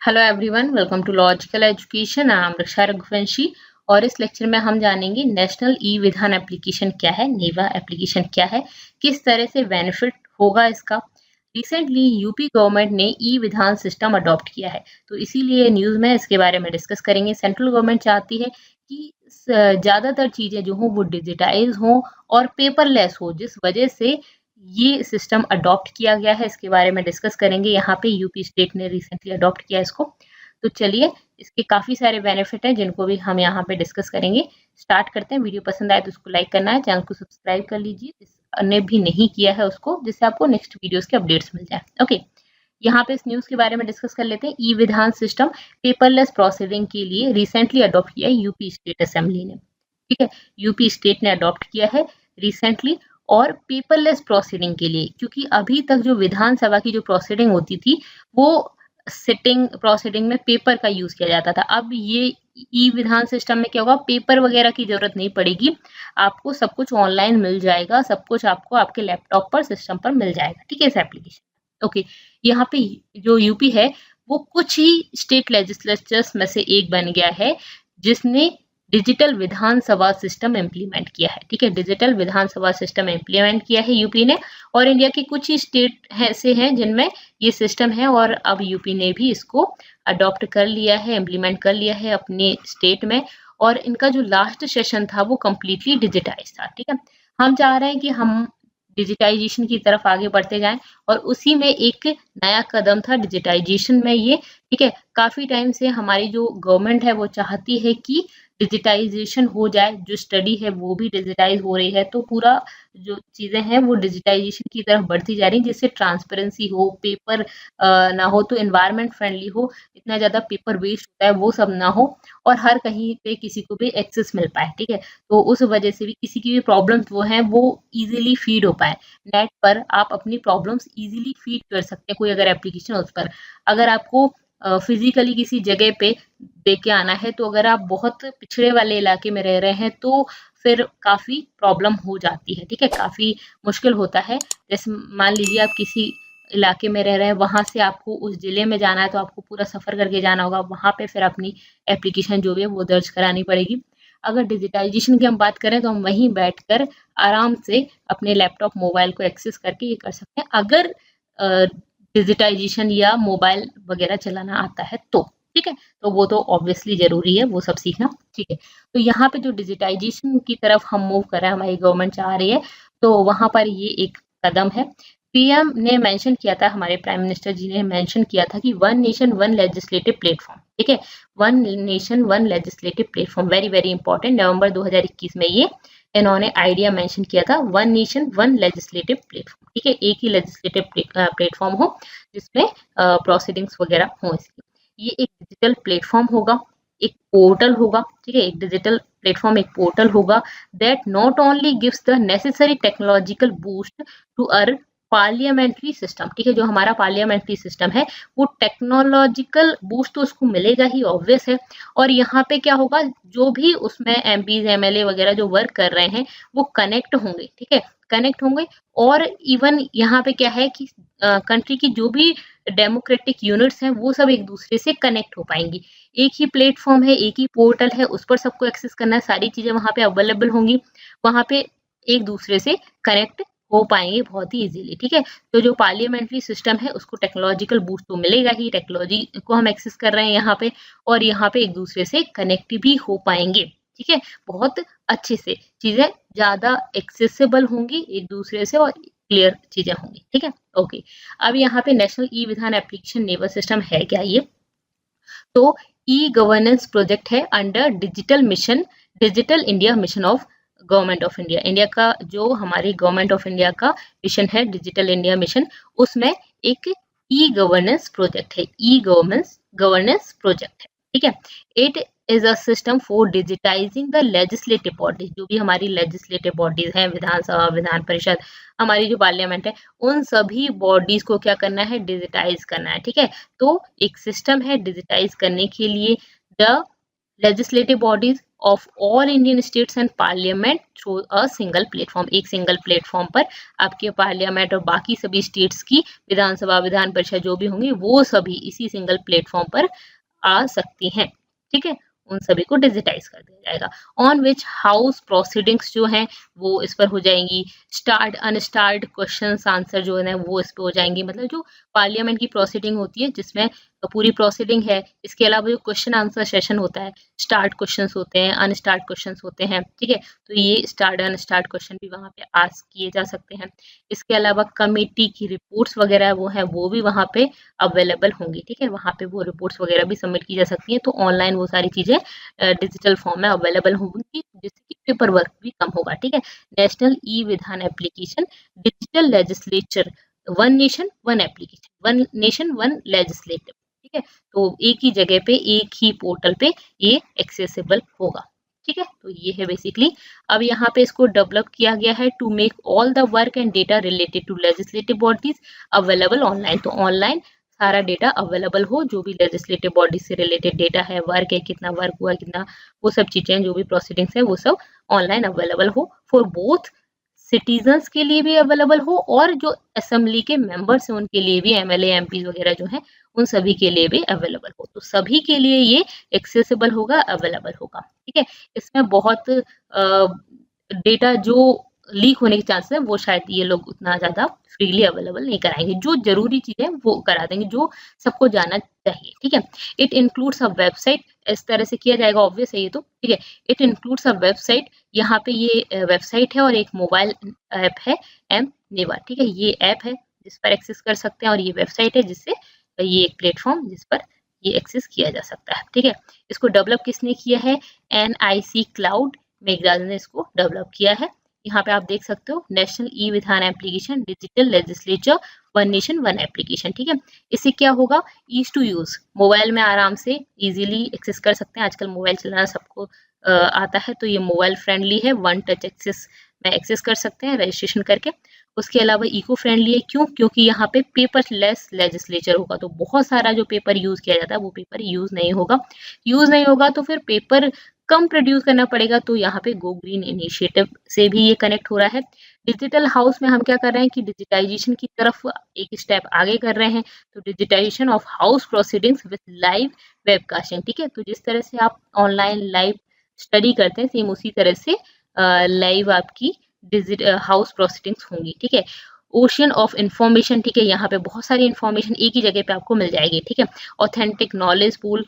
Hello everyone, welcome to logical education. I am Raksha Raghuvanshi और इस lecture में हम जानेंगे नेशनल ई विधान एप्लीकेशन क्या है, नेवा एप्लीकेशन क्या है, किस तरह से बेनिफिट होगा इसका। रिसेंटली यूपी गवर्नमेंट ने ई विधान सिस्टम अडॉप्ट किया है, तो इसीलिए न्यूज़ में इसके बारे में डिस्कस करेंगे। सेंट्रल गवर्नमेंट चाहती है कि ज़्यादातर चीज़ें जो हों वो डिजिटाइज हों और पेपरलेस हो, जिस वजह से ये सिस्टम अडॉप्ट किया गया है। इसके बारे में डिस्कस करेंगे। यहाँ पे यूपी स्टेट ने रिसेंटली अडॉप्ट किया इसको। तो चलिए, इसके काफ़ी सारे बेनिफिट हैं जिनको भी हम यहाँ पे डिस्कस करेंगे। स्टार्ट करते हैं। वीडियो पसंद आए तो उसको लाइक करना है, चैनल को सब्सक्राइब कर लीजिए जिसने भी नहीं किया है उसको, जिससे आपको नेक्स्ट वीडियोस के अपडेट्स मिल जाए। ओके, यहाँ पे इस न्यूज़ के बारे में डिस्कस कर लेते हैं। ई विधान सिस्टम पेपरलेस प्रोसीडिंग के लिए रिसेंटली अडॉप्ट किया है यूपी स्टेट असेंबली ने। ठीक है, यूपी स्टेट ने अडॉप्ट किया है रिसेंटली और पेपरलेस प्रोसीडिंग के लिए, क्योंकि अभी तक जो विधानसभा की जो प्रोसीडिंग होती थी वो सिटिंग प्रोसीडिंग में पेपर का यूज किया जाता था। अब ये ई विधान सिस्टम में क्या होगा, पेपर वगैरह की जरूरत नहीं पड़ेगी, आपको सब कुछ ऑनलाइन मिल जाएगा, सब कुछ आपको आपके लैपटॉप पर सिस्टम पर मिल जाएगा। ठीक है, इस एप्लीकेशन। ओके, यहाँ पे जो यूपी है वो कुछ ही स्टेट लेजिस्लेचर्स में से एक बन गया है जिसने डिजिटल विधानसभा सिस्टम इम्प्लीमेंट किया है। ठीक है, डिजिटल विधानसभा सिस्टम इम्प्लीमेंट किया है यूपी ने, और इंडिया के कुछ ही स्टेट ऐसे हैं जिनमें ये सिस्टम है, और अब यूपी ने भी इसको अडॉप्ट कर लिया है, इम्प्लीमेंट कर लिया है अपने स्टेट में। और इनका जो लास्ट सेशन था वो कम्प्लीटली डिजिटाइज था। ठीक है, हम चाह रहे हैं कि हम डिजिटाइजेशन की तरफ आगे बढ़ते जाएं, और उसी में एक नया कदम था डिजिटाइजेशन में ये। ठीक है, काफी टाइम से हमारी जो गवर्नमेंट है वो चाहती है कि डिजिटाइजेशन हो जाए, जो स्टडी है वो भी डिजिटाइज हो रही है, तो पूरा जो चीजें हैं वो डिजिटाइजेशन की तरफ बढ़ती जा रही है, जिससे ट्रांसपेरेंसी हो, पेपर ना हो, तो एनवायरनमेंट फ्रेंडली हो, इतना ज्यादा पेपर वेस्ट होता है वो सब ना हो, और हर कहीं पे किसी को भी एक्सेस मिल पाए। ठीक है, तो उस वजह से भी किसी की भी प्रॉब्लम्स वो हैं वो इजीली फीड हो पाए। नेट पर आप अपनी प्रॉब्लम्स इजीली फीड कर सकते हैं, कोई अगर एप्लीकेशन उस पर, अगर आपको फिजिकली किसी जगह पे दे के आना है, तो अगर आप बहुत पिछड़े वाले इलाके में रह रहे हैं तो फिर काफ़ी प्रॉब्लम हो जाती है। ठीक है, काफ़ी मुश्किल होता है। जैसे मान लीजिए आप किसी इलाके में रह रहे हैं, वहाँ से आपको उस ज़िले में जाना है, तो आपको पूरा सफ़र करके जाना होगा, वहाँ पे फिर अपनी एप्लीकेशन जो भी है वो दर्ज करानी पड़ेगी। अगर डिजिटाइजेशन की हम बात करें तो हम वहीं बैठकर आराम से अपने लैपटॉप, मोबाइल को एक्सेस करके ये कर सकते हैं, अगर डिजिटाइजेशन या मोबाइल वगैरह चलाना आता है तो। ठीक है, तो वो तो ऑब्वियसली जरूरी है वो सब सीखना। ठीक है, तो यहाँ पे जो डिजिटाइजेशन की तरफ हम मूव कर रहे हैं, हमारी गवर्नमेंट चाह रही है, तो वहां पर ये एक कदम है। पीएम ने मेंशन किया था, हमारे प्राइम मिनिस्टर जी ने मेंशन किया था कि one nation one legislative platform. ठीक है, one nation one legislative platform, very very important. नवंबर 2021 में ये इन्होंने आइडिया मेंशन किया था, one nation one legislative platform. ठीक है, एक ही लेजिस्लेटिव प्लेटफॉर्म हो जिसमें प्रोसीडिंग्स वगैरह हो इसकी। ये एक डिजिटल प्लेटफॉर्म होगा, एक पोर्टल होगा। ठीक है, एक डिजिटल प्लेटफॉर्म, एक पोर्टल होगा that not only gives the necessary technological boost to our parliamentary system. ठीक है, जो हमारा पार्लियामेंट्री सिस्टम है वो टेक्नोलॉजिकल बूस्ट तो उसको मिलेगा ही, ऑब्वियस है। और यहाँ पे क्या होगा, जो भी उसमें एमपीज एमएलए वगैरह जो वर्क कर रहे हैं वो कनेक्ट होंगे। ठीक है, कनेक्ट होंगे, और इवन यहाँ पे क्या है कि कंट्री की जो भी डेमोक्रेटिक यूनिट्स हैं वो सब एक दूसरे से कनेक्ट हो पाएंगी। एक ही प्लेटफॉर्म है, एक ही पोर्टल है, उस पर सबको एक्सेस करना है, सारी चीजें वहां पे अवेलेबल होंगी, वहां पे एक दूसरे से कनेक्ट हो पाएंगे बहुत ही इजीली। ठीक है, तो जो पार्लियामेंट्री सिस्टम है उसको टेक्नोलॉजिकल बूस्ट तो मिलेगा ही, टेक्नोलॉजी को हम एक्सेस कर रहे हैं यहाँ पे, और यहाँ पे एक दूसरे से कनेक्ट भी हो पाएंगे। ठीक है, बहुत अच्छे से चीजें ज्यादा एक्सेसिबल होंगी एक दूसरे से, और क्लियर चीजें होंगी। ठीक है, ओके। अब यहाँ पे नेशनल ई विधान एप्लीकेशन नेवा सिस्टम है क्या ये, तो ई गवर्नेंस प्रोजेक्ट है under digital mission, digital India mission of government of India. India का जो हमारी गवर्नमेंट ऑफ इंडिया का मिशन है, डिजिटल इंडिया मिशन, उसमें एक ई गवर्नेंस प्रोजेक्ट है, ई गवर्नेंस प्रोजेक्ट है। ठीक है, it is a system for digitising the legislative bodies, जो भी हमारी लेजिस्लेटिव बॉडीज हैं, विधानसभा, विधान परिषद, हमारी जो पार्लियामेंट है, उन सभी बॉडीज को क्या करना है, डिजिटाइज करना है। ठीक है, तो एक सिस्टम है डिजिटाइज करने के लिए। The legislative bodies of all Indian states and parliament through a single platform। एक सिंगल प्लेटफॉर्म पर आपके पार्लियामेंट और बाकी सभी स्टेट्स की विधानसभा विधान परिषद जो भी होंगी वो सभी इसी सिंगल प्लेटफॉर्म पर आ सकती हैं। ठीक है, उन सभी को डिजिटाइज कर दिया जाएगा। ऑन विच हाउस प्रोसीडिंग्स जो हैं वो इस पर हो जाएंगी। स्टार्ट अनस्टार्ट क्वेश्चन आंसर जो है वो इस पर हो जाएंगे। मतलब जो पार्लियामेंट की प्रोसीडिंग होती है जिसमें पूरी प्रोसीडिंग है, इसके अलावा जो क्वेश्चन आंसर सेशन होता है, स्टार्ट क्वेश्चंस होते हैं, अनस्टार्ट क्वेश्चंस होते हैं। ठीक है, तो ये स्टार्ट अनस्टार्ट क्वेश्चन भी वहाँ पे आस्क किए जा सकते हैं। इसके अलावा कमेटी की रिपोर्ट्स वगैरह वो है वो भी वहाँ पे अवेलेबल होंगी। ठीक है, वहाँ पे वो रिपोर्ट्स वगैरह भी सबमिट की जा सकती हैं। तो ऑनलाइन वो सारी चीजें डिजिटल फॉर्म में अवेलेबल होंगी जिससे कि पेपर वर्क भी कम होगा। ठीक है, नेशनल ई विधान application digital legislature one nation one application, one nation one legislative. ठीक है, तो एक ही जगह पे एक ही पोर्टल पे ये एक्सेसिबल होगा। ठीक है, तो ये है बेसिकली। अब यहाँ पे इसको डेवलप किया गया है to make all the work and data related to legislative bodies available online. तो ऑनलाइन सारा डेटा अवेलेबल हो, जो भी लेजिस्लेटिव बॉडी से रिलेटेड डेटा है, वर्क है, कितना वर्क हुआ, कितना, वो सब चीजें जो भी प्रोसीडिंग्स है वो सब ऑनलाइन अवेलेबल हो। फॉर बोथ सिटीजन्स के लिए भी अवेलेबल हो और जो असेंबली के मेंबर्स हैं उनके लिए भी, एमएलए एमपी वगैरह जो हैं उन सभी के लिए भी अवेलेबल हो। तो सभी के लिए ये एक्सेसिबल होगा, अवेलेबल होगा। ठीक है, इसमें बहुत डेटा जो लीक होने के चांसेस है वो शायद ये लोग उतना ज्यादा फ्रीली अवेलेबल नहीं कराएंगे। जो जरूरी चीजें वो करा देंगे, जो सबको जाना चाहिए। ठीक है, इट इंक्लूड्स अ वेबसाइट, इस तरह से किया जाएगा, ऑब्वियस है ये तो। ठीक है, इट इंक्लूड्स अ वेबसाइट, यहाँ पे ये वेबसाइट है और एक मोबाइल ऐप है एम नेवा। ठीक है, ये ऐप है जिस पर एक्सेस कर सकते हैं और ये वेबसाइट है जिससे ये एक प्लेटफॉर्म जिस पर ये एक्सेस किया जा सकता है। ठीक है, इसको डेवलप किसने किया है? NIC क्लाउड मेघराज ने इसको डेवलप किया है। यहाँ पे आप देख सकते हो नेशनल ई विधान application digital legislature one nation one application. ठीक है, इससे क्या होगा? ईज टू यूज, मोबाइल में आराम से इजीली एक्सेस कर सकते हैं। आजकल मोबाइल चलाना सबको आता है, तो ये मोबाइल फ्रेंडली है, वन टच एक्सेस में एक्सेस कर सकते हैं रजिस्ट्रेशन करके। उसके अलावा इको फ्रेंडली है, क्यों? क्योंकि यहाँ पे पेपर लेस लेजिस्लेचर होगा। तो बहुत सारा जो पेपर यूज किया जाता है वो पेपर यूज नहीं होगा तो फिर पेपर कम प्रोड्यूस करना पड़ेगा। तो यहाँ पे गो ग्रीन इनिशिएटिव से भी ये कनेक्ट हो रहा है। डिजिटल हाउस में हम क्या कर रहे हैं कि डिजिटाइजेशन की तरफ एक स्टेप आगे कर रहे हैं। तो digitisation of house proceedings with live webcasting. ठीक है, तो जिस तरह से आप ऑनलाइन लाइव स्टडी करते हैं सेम उसी तरह से लाइव आपकी हाउस प्रोसीडिंग्स होंगी। ठीक है, ओशियन ऑफ इंफॉर्मेशन। ठीक है, यहाँ पे बहुत सारी इंफॉर्मेशन एक ही जगह पे आपको मिल जाएगी। ठीक है, authentic knowledge pool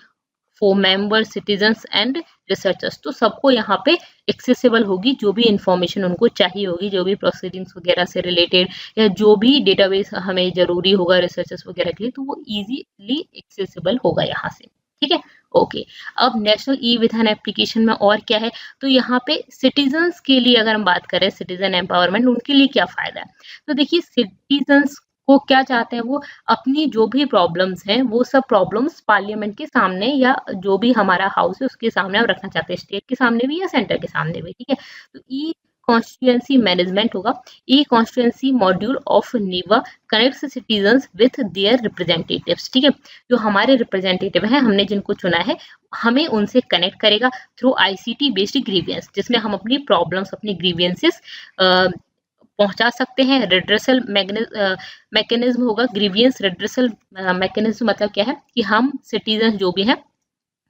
for members, citizens and researchers. तो सबको यहाँ पे एक्सेसिबल होगी, जो भी इंफॉर्मेशन उनको चाहिए होगी, जो भी प्रोसीडिंग्स वगैरह से रिलेटेड या जो भी डेटाबेस हमें जरूरी होगा रिसर्चर्स वगैरह के लिए, तो वो इजीली एक्सेसिबल होगा यहाँ से। ठीक है, ओके। अब नेशनल ई विधान एप्लीकेशन में और क्या है? तो यहाँ पे सिटीजन्स के लिए अगर हम बात करें, सिटीजन एम्पावरमेंट, उनके लिए क्या फायदा है? तो देखिए, सिटीजन्स वो क्या चाहते हैं, वो अपनी जो भी प्रॉब्लम्स हैं वो सब प्रॉब्लम्स पार्लियामेंट के सामने या जो भी हमारा हाउस है उसके सामने हम रखना चाहते हैं, स्टेट के सामने भी या सेंटर के सामने भी। ठीक है, तो ई कॉन्स्टिट्यूएंसी मैनेजमेंट होगा। E constituency module of NeVA connects citizens with their representatives. ठीक है, जो हमारे रिप्रेजेंटेटिव हैं, हमने जिनको चुना है, हमें उनसे कनेक्ट करेगा थ्रू ICT बेस्ड ग्रीवियंस, जिसमें हम अपनी प्रॉब्लम्स, अपनी ग्रीवियंसेस पहुंचा सकते हैं। रिड्रेसल मैकेनिज्म होगा, ग्रीवियंस रिड्रेसल मैकेनिज्म मतलब क्या है कि हम सिटीजन जो भी हैं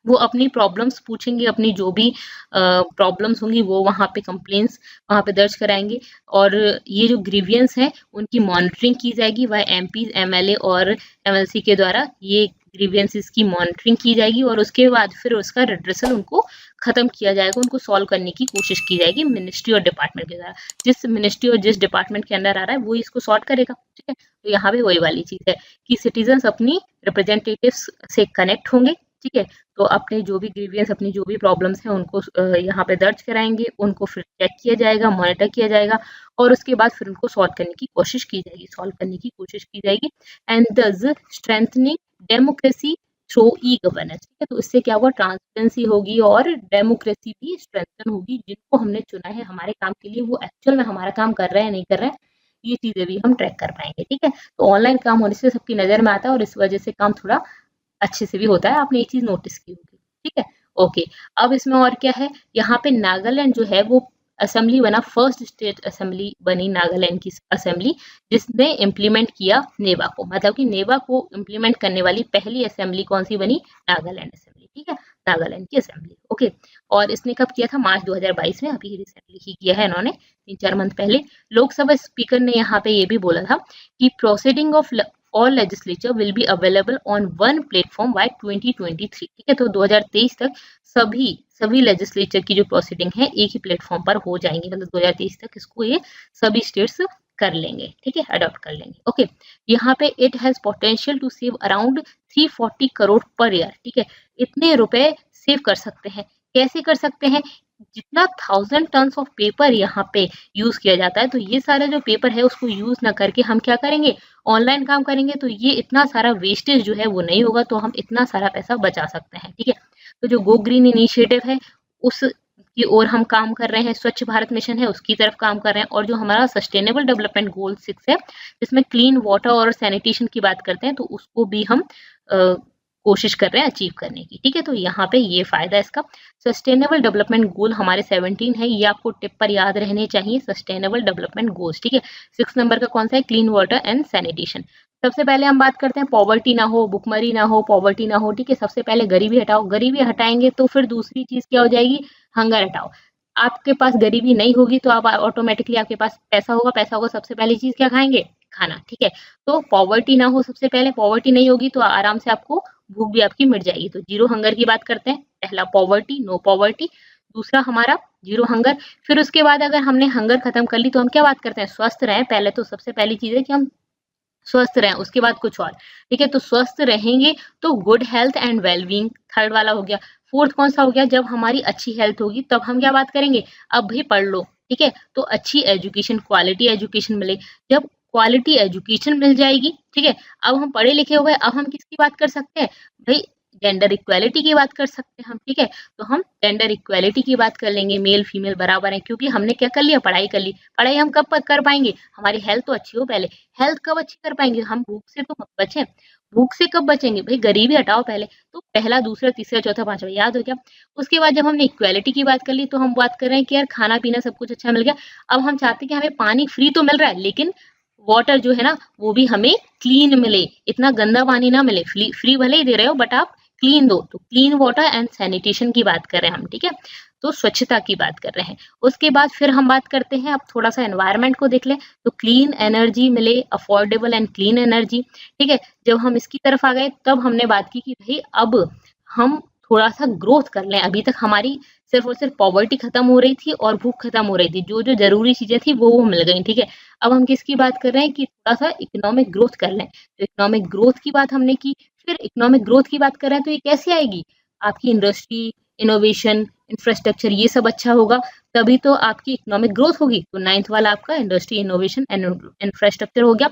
वो अपनी प्रॉब्लम्स पूछेंगे, अपनी जो भी प्रॉब्लम्स होंगी वो वहाँ पे कंप्लेंट्स वहाँ पे दर्ज कराएंगे और ये जो ग्रीवियंस हैं उनकी मॉनिटरिंग की जाएगी वह MP, MLA और MLC के द्वारा। ये ग्रीवियंसेस की मॉनिटरिंग की जाएगी और उसके बाद फिर उसका रिड्रेसल उनको खत्म किया जाएगा, उनको सॉल्व करने की कोशिश की जाएगी मिनिस्ट्री और डिपार्टमेंट के द्वारा। जिस मिनिस्ट्री और जिस डिपार्टमेंट के अंदर आ रहा है वो इसको सॉल्व करेगा। ठीक है, तो यहाँ पे वही वाली चीज है कि सिटीजन्स अपनी रिप्रेजेंटेटिव्स से कनेक्ट होंगे। ठीक है, तो अपने जो भी ग्रीवियंस, अपनी जो भी प्रॉब्लम्स हैं उनको यहाँ पे दर्ज कराएंगे, उनको फिर चेक किया जाएगा, मॉनिटर किया जाएगा और उसके बाद फिर उनको सॉल्व करने की कोशिश की जाएगी, एंड दस strengthening democracy through e governance. ठीक है, तो इससे क्या होगा? ट्रांसपेरेंसी होगी और डेमोक्रेसी भी स्ट्रेंथन होगी। जिनको हमने चुना है हमारे काम के लिए वो एक्चुअल में हमारा काम कर रहे हैं नहीं कर रहे हैं, ये चीजें भी हम ट्रैक कर पाएंगे। ठीक है, तो ऑनलाइन काम होने से सबकी नजर में आता है और इस वजह से काम थोड़ा अच्छे से भी होता है। आपने एक चीज नोटिस की होगी। ठीक है, ओके, अब इसमें और क्या है, यहाँ पे नागालैंड जो है वो असेंबली बना, फर्स्ट स्टेट असेंबली बनी नागालैंड की असेंबली, जिसने इम्प्लीमेंट किया नेवा को, मतलब कि नेवा को इम्प्लीमेंट करने वाली पहली असेंबली कौन सी बनी, नागालैंड असेंबली, ठीक है, नागालैंड की असेंबली। ओके, और इसने कब किया था, मार्च 2022 में, अभी रिसेंटली ही किया है इन्होंने, 3-4 मंथ पहले। लोकसभा स्पीकर ने यहाँ पे ये भी बोला था कि proceeding of all legislature will be available on one platform bye 2023, ठीक है, तो 2023 तक सभी लेजिस्लेचर की जो प्रोसीडिंग है एक ही प्लेटफॉर्म पर हो जाएंगी, मतलब 2023 तक इसको ये सभी स्टेट्स कर लेंगे, ठीक है, अडॉप्ट कर लेंगे। ओके, यहाँ पे it has potential to save around 340 crore per year, ठीक है, इतने रुपए सेव कर सकते हैं। कैसे कर सकते हैं, जितना 1000 टन ऑफ पेपर यहाँ पे यूज किया जाता है, तो ये सारा जो पेपर है उसको यूज ना करके हम क्या करेंगे, ऑनलाइन काम करेंगे, तो ये इतना सारा वेस्टेज जो है वो नहीं होगा, तो हम इतना सारा पैसा बचा सकते हैं, ठीक है। तो जो गो ग्रीन इनिशिएटिव है उस की ओर हम काम कर रहे हैं, स्वच्छ भारत मिशन है उसकी तरफ काम कर रहे हैं, और जो हमारा सस्टेनेबल डेवलपमेंट गोल 6 है जिसमें क्लीन वाटर और सैनिटेशन की बात करते हैं, तो उसको भी हम कोशिश कर रहे हैं अचीव करने की, ठीक है। तो यहाँ पे ये फायदा है इसका। सस्टेनेबल डेवलपमेंट गोल हमारे 17 है, ये आपको टिप पर याद रहने चाहिए, सस्टेनेबल डेवलपमेंट गोल्स, ठीक है। 6 नंबर का कौन सा है, क्लीन वाटर एंड सैनिटेशन। सबसे पहले हम बात करते हैं पॉवर्टी ना हो, भुखमरी ना हो, पॉवर्टी ना हो, ठीक है। सबसे पहले गरीबी हटाओ, गरीबी हटाएंगे तो फिर दूसरी चीज क्या हो जाएगी, हंगर हटाओ। आपके पास गरीबी नहीं होगी तो आप ऑटोमेटिकली आपके पास पैसा होगा, पैसा होगा, सबसे पहली चीज क्या खाएंगे, खाना, ठीक है। तो पॉवर्टी ना हो, सबसे पहले पॉवर्टी नहीं होगी तो आराम से आपको भूख भी आपकी मिट जाएगी। तो जीरो हंगर की बात करते हैं, पहला पॉवर्टी, नो पॉवर्टी, दूसरा हमारा जीरो हंगर। फिर उसके बाद अगर हमने हंगर खत्म कर ली तो हम क्या बात करते हैं, स्वस्थ रहें। पहले तो सबसे पहली चीज है कि हम स्वस्थ रहें, उसके बाद कुछ और, ठीक है। तो स्वस्थ रहेंगे तो good health and wellbeing third वाला हो गया। फोर्थ कौन सा हो गया, जब हमारी अच्छी हेल्थ होगी तब हम क्या बात करेंगे, अब भी पढ़ लो, ठीक है। तो अच्छी एजुकेशन, क्वालिटी एजुकेशन मिले, जब क्वालिटी एजुकेशन मिल जाएगी, ठीक है, अब हम पढ़े लिखे हो गए, अब हम किसकी बात कर सकते हैं भाई, जेंडर इक्वालिटी की बात कर सकते हैं हम, ठीक है। तो हम जेंडर इक्वालिटी की बात कर लेंगे, मेल फीमेल बराबर है, क्योंकि हमने क्या कर लिया, पढ़ाई कर ली। पढ़ाई हम कब कर पाएंगे, हमारी हेल्थ तो अच्छी हो पहले, हेल्थ कब अच्छी कर पाएंगे, हम भूख से तो बचें, भूख से कब बचेंगे भाई, गरीबी हटाओ पहले, तो पहला दूसरा तीसरा चौथा पांचवा याद हो गया। उसके बाद जब हमने इक्वालिटी की बात कर ली तो हम बात कर रहे हैं कि यार खाना पीना सब कुछ अच्छा मिल गया, अब हम चाहते हैं कि हमें पानी फ्री तो मिल रहा है, लेकिन वाटर जो है ना वो भी हमें क्लीन मिले, इतना गंदा पानी ना मिले, फ्री भले ही दे रहे हो बट आप क्लीन दो। तो क्लीन वाटर एंड सैनिटेशन की बात कर रहे हैं हम, ठीक है, तो स्वच्छता की बात कर रहे हैं। उसके बाद फिर हम बात करते हैं, अब थोड़ा सा एनवायरनमेंट को देख लें, तो क्लीन एनर्जी मिले, अफोर्डेबल एंड क्लीन एनर्जी, ठीक है। जब हम इसकी तरफ आ गए तब हमने बात की कि भाई अब हम थोड़ा सा ग्रोथ कर लें, अभी तक हमारी सिर्फ और सिर्फ पॉवर्टी खत्म हो रही थी और भूख खत्म हो रही थी, जो जो जरूरी चीजें थी वो मिल गई, ठीक है। अब हम किसकी बात कर रहे हैं कि थोड़ा सा इकोनॉमिक ग्रोथ कर लें, तो इकोनॉमिक ग्रोथ की बात हमने की। फिर इकोनॉमिक ग्रोथ की बात कर रहे हैं तो ये कैसे आएगी, आपकी इंडस्ट्री, इनोवेशन, इंफ्रास्ट्रक्चर ये सब अच्छा होगा तभी तो आपकी इकोनॉमिक ग्रोथ होगी। तो 9th वाला आपका इंडस्ट्री, इनोवेशन एंड इंफ्रास्ट्रक्चर हो गया।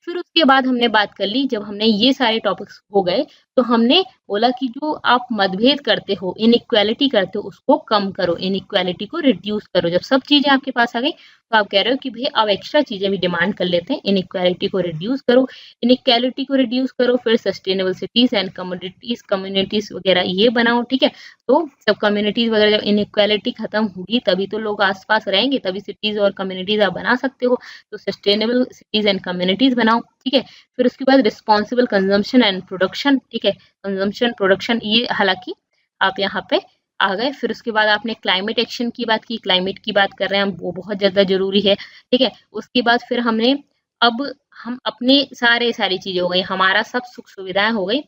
फिर उसके बाद हमने बात कर ली, जब हमने ये सारे टॉपिक्स हो गए तो हमने बोला कि जो आप मतभेद करते हो, इनइक्वालिटी करते हो, उसको कम करो, इनइक्वालिटी को रिड्यूस करो। जब सब चीजें आपके पास आ गई तो आप कह रहे हो कि भाई अब एक्स्ट्रा चीजें भी डिमांड कर लेते हैं, इनइक्वालिटी को रिड्यूस करो, इनइक्वालिटी को रिड्यूस करो, फिर सस्टेनेबल सिटीज एंड कम्युनिटीज वगैरह ये बनाओ, ठीक है। तो सब कम्युनिटीज वगैरह, जब इनइक्वालिटी खत्म होगी तभी तो लोग आसपास रहेंगे, तभी सिटीज और कम्युनिटीज आप बना सकते हो। तो सस्टेनेबल सिटीज एंड कम्युनिटीज बनाओ, ठीक है। फिर उसके बाद रिस्पॉन्सिबल कंजम्पशन एंड प्रोडक्शन, ठीक है, कंजम्पशन प्रोडक्शन ये हालांकि आप यहाँ पे आ गए। फिर उसके बाद आपने क्लाइमेट एक्शन की बात की, क्लाइमेट की बात कर रहे हैं हम, वो बहुत ज्यादा जरूरी है, ठीक है। उसके बाद फिर हमने, अब हम अपने सारी चीजें हो गई, हमारा सब सुख सुविधाएं हो गई,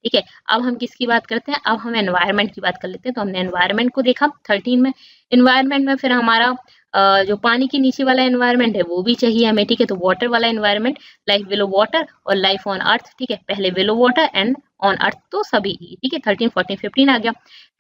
ठीक है। अब हम किसकी बात करते हैं, अब हम एनवायरनमेंट की बात कर लेते हैं। तो हमने एनवायरनमेंट को देखा 13 में। एनवायरनमेंट में फिर हमारा जो पानी के नीचे वाला एनवायरनमेंट है वो भी चाहिए हमें, ठीक है। तो वाटर वाला एनवायरनमेंट, लाइफ बिलो वाटर और लाइफ ऑन अर्थ, ठीक है। पहले below water and on earth तो सभी, ठीक है। 13, 14, 15 आ गया।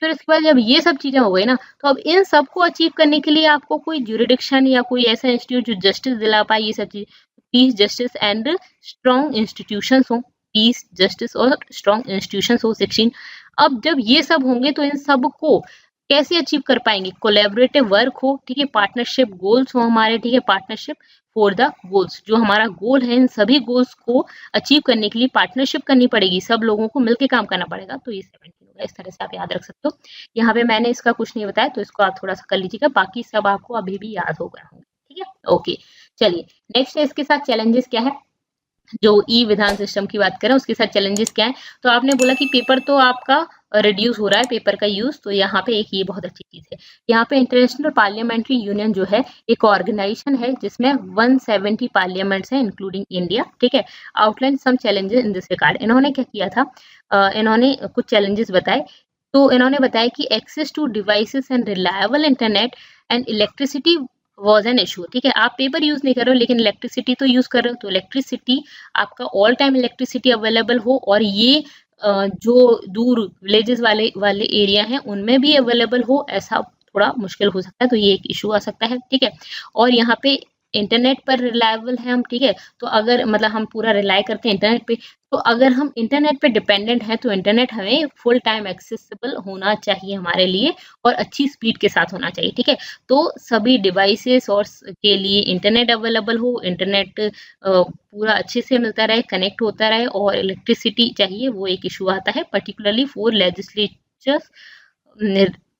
फिर उसके बाद जब ये सब चीजें हो गई ना, तो अब इन सबको अचीव करने के लिए आपको कोई ज्यूरिडिक्शन या कोई ऐसा इंस्टीट्यूट जो जस्टिस दिला पाए, ये सब चीज, peace, justice and strong institution हो, पीस, जस्टिस और स्ट्रॉन्ग इंस्टीट्यूशन हो 16। अब जब ये सब होंगे तो इन सब को कैसे अचीव कर पाएंगे, कोलैबोरेटिव वर्क हो, ठीक है, पार्टनरशिप गोल्स हो हमारे, ठीक है, पार्टनरशिप फॉर द गोल्स, जो हमारा गोल है इन सभी गोल्स को अचीव करने के लिए पार्टनरशिप करनी पड़ेगी, सब लोगों को मिलकर काम करना पड़ेगा। तो ये 17 होगा। इस तरह से आप याद रख सकते हो। यहाँ पे मैंने इसका कुछ नहीं बताया, तो इसको आप थोड़ा सा कर लीजिएगा, बाकी सब आपको अभी भी याद हो गए होंगे। ठीक है, ओके। चलिए नेक्स्ट है, इसके साथ चैलेंजेस क्या है। जो ई विधान सिस्टम की बात करें उसके साथ चैलेंजेस क्या है। तो आपने बोला कि पेपर तो आपका रिड्यूस हो रहा है, पेपर का यूज, तो यहाँ पे एक ये बहुत अच्छी चीज है। यहाँ पे इंटरनेशनल पार्लियामेंट्री यूनियन जो है एक ऑर्गेनाइजेशन है जिसमें 170 पार्लियामेंट्स हैं इंक्लूडिंग इंडिया। ठीक है, outline some challenges in this regard. इन्होंने क्या किया था, इन्होंने कुछ चैलेंजेस बताए। तो इन्होंने बताया कि access to devices and reliable internet and electricity was an issue. ठीक है, आप पेपर यूज नहीं कर रहे हो लेकिन इलेक्ट्रिसिटी तो यूज कर रहे हो, तो इलेक्ट्रिसिटी आपका ऑल टाइम इलेक्ट्रिसिटी अवेलेबल हो, और ये जो दूर विलेजेस वाले एरिया हैं उनमें भी अवेलेबल हो, ऐसा थोड़ा मुश्किल हो सकता है, तो ये एक इशू आ सकता है। ठीक है, और यहाँ पे इंटरनेट पर रिलायबल है हम। ठीक है, तो अगर मतलब हम पूरा रिलाय करते हैं इंटरनेट पे, तो अगर हम इंटरनेट पे डिपेंडेंट हैं तो इंटरनेट हमें फुल टाइम एक्सेसिबल होना चाहिए हमारे लिए, और अच्छी स्पीड के साथ होना चाहिए। ठीक है, तो सभी डिवाइसेस और के लिए इंटरनेट अवेलेबल हो, इंटरनेट पूरा अच्छे से मिलता रहे, कनेक्ट होता रहे, और इलेक्ट्रिसिटी चाहिए, वो एक इशू आता है particularly for legislatures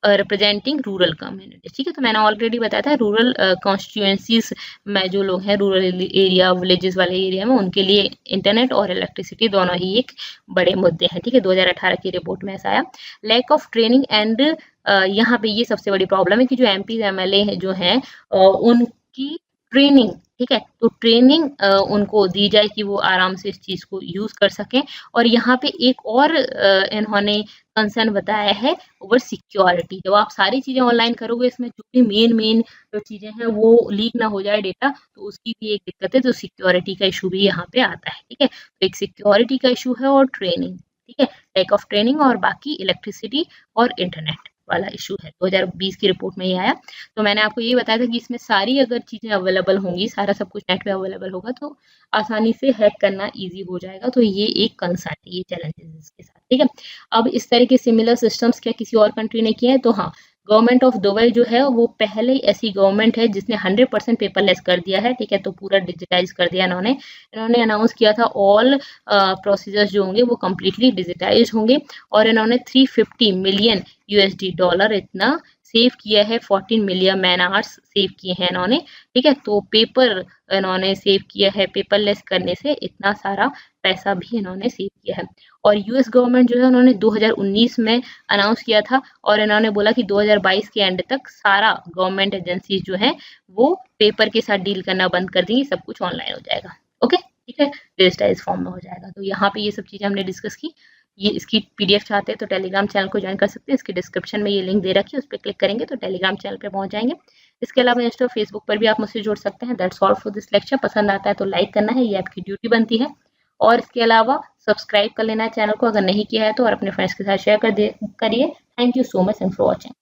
representing rural community. ठीक है, तो मैंने ऑलरेडी बताया था रूरल कॉन्स्टिट्यूएंसीज में जो लोग हैं रूरल एरिया विलेजेस वाले एरिया में, उनके लिए इंटरनेट और इलेक्ट्रिसिटी दोनों ही एक बड़े मुद्दे हैं। ठीक है, 2018 की रिपोर्ट में ऐसा आया। लैक ऑफ ट्रेनिंग एंड यहाँ पे ये सबसे बड़ी प्रॉब्लम है कि जो एमपी एमएलए जो हैं उनकी ट्रेनिंग, ठीक है, तो ट्रेनिंग उनको दी जाए कि वो आराम से इस चीज को यूज कर सकें। और यहाँ पे एक और इन्होंने कंसर्न बताया है ओवर सिक्योरिटी। जब आप सारी चीजें ऑनलाइन करोगे, इसमें जो भी मेन जो चीजें हैं वो लीक ना हो जाए डेटा, तो उसकी भी एक दिक्कत है, तो सिक्योरिटी का इशू भी यहाँ पे आता है। ठीक है, तो एक सिक्योरिटी का इशू है और ट्रेनिंग, ठीक है, लैक ऑफ ट्रेनिंग, और बाकी इलेक्ट्रिसिटी और इंटरनेट वाला इशू है। 2020 की रिपोर्ट में ये आया। तो मैंने आपको ये बताया था कि इसमें सारी अगर चीजें अवेलेबल होंगी, सारा सब कुछ नेट पे अवेलेबल होगा, तो आसानी से हैक करना इजी हो जाएगा। तो ये एक कंसर्न है, ये चैलेंजेस इसके साथ। ठीक है, अब इस तरह के सिमिलर सिस्टम्स क्या किसी और कंट्री ने किए हैं? तो हाँ, गवर्नमेंट ऑफ दुबई जो है वो पहले ऐसी गवर्नमेंट है जिसने 100% पेपरलेस कर दिया है। ठीक है, तो पूरा डिजिटाइज कर दिया इन्होंने अनाउंस किया था ऑल प्रोसीजर्स जो होंगे वो कम्प्लीटली डिजिटाइज होंगे, और इन्होंने 350 मिलियन $USD इतना सेव किया है, 14 मिलियन मैन आवर्स सेव किए हैं इन्होंने। ठीक है, तो पेपर इन्होंने सेव किया है, पेपरलेस करने से इतना सारा पैसा भी इन्होंने सेव किया है। और यूएस गवर्नमेंट जो है उन्होंने 2019 में अनाउंस किया था, और इन्होंने बोला कि 2022 के एंड तक सारा गवर्नमेंट एजेंसी जो है वो पेपर के साथ डील करना बंद कर देंगी, सब कुछ ऑनलाइन हो जाएगा। ओके, ठीक है, डिजिटाइज फॉर्म में हो जाएगा। तो यहाँ पे ये सब चीजें हमने डिस्कस की। ये इसकी पीडीएफ चाहते हैं तो टेलीग्राम चैनल को ज्वाइन कर सकते हैं, इसके डिस्क्रिप्शन में ये लिंक दे रखी है, उस पर क्लिक करेंगे तो टेलीग्राम चैनल पे पहुंच जाएंगे। इसके अलावा इंस्टा फेसबुक पर भी आप मुझसे जुड़ सकते हैं। That's all for this lecture. पसंद आता है तो लाइक करना है, ये आपकी ड्यूटी बनती है, और इसके अलावा सब्सक्राइब कर लेना है चैनल को अगर नहीं किया है तो, और अपने फ्रेंड्स के साथ शेयर करिए। Thank you so much and for watching.